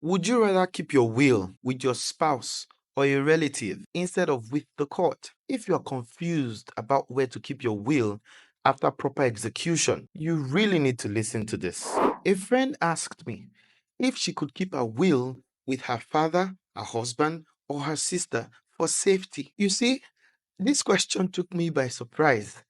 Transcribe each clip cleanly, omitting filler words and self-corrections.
Would you rather keep your will with your spouse or a relative instead of with the court? If you are confused about where to keep your will after proper execution, you really need to listen to this. A friend asked me if she could keep her will with her father, her husband, or her sister for safety. You see, this question took me by surprise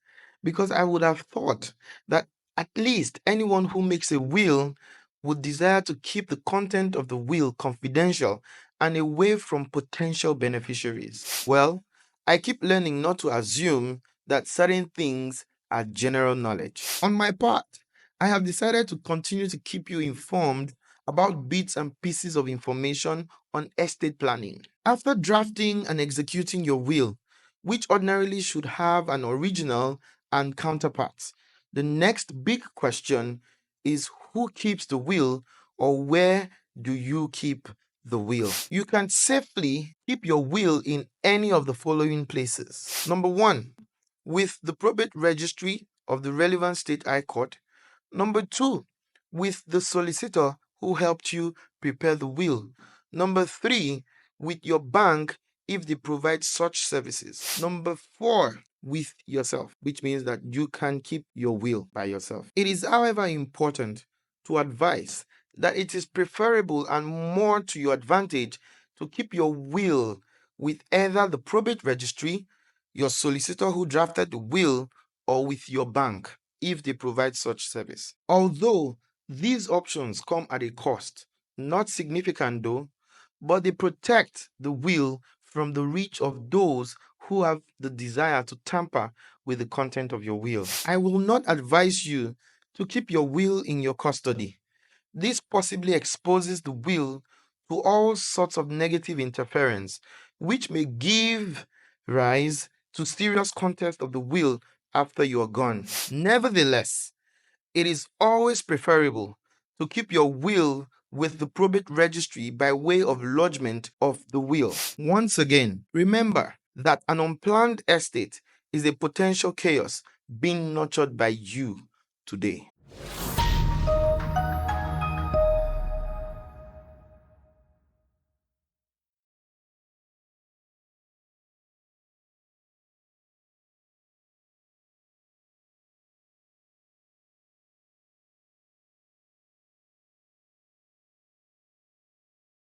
because I would have thought that at least anyone who makes a will would desire to keep the content of the will confidential and away from potential beneficiaries. Well, I keep learning not to assume that certain things are general knowledge. On my part, I have decided to continue to keep you informed about bits and pieces of information on estate planning. After drafting and executing your will, which ordinarily should have an original and counterparts, the next big question is who keeps the will, or where do you keep the will? You can safely keep your will in any of the following places. Number one, with the probate registry of the relevant state high court. Number two, with the solicitor who helped you prepare the will. Number three, with your bank if they provide such services. Number four, with yourself, which means that you can keep your will by yourself. It is, however, important to advise that it is preferable and more to your advantage to keep your will with either the probate registry, your solicitor who drafted the will, or with your bank if they provide such service. Although these options come at a cost, not significant though, but they protect the will from the reach of those who have the desire to tamper with the content of your will. I will not advise you to keep your will in your custody. This possibly exposes the will to all sorts of negative interference, which may give rise to serious contest of the will after you are gone. Nevertheless, it is always preferable to keep your will with the probate registry by way of lodgment of the will. Once again, remember that an unplanned estate is a potential chaos being nurtured by you today.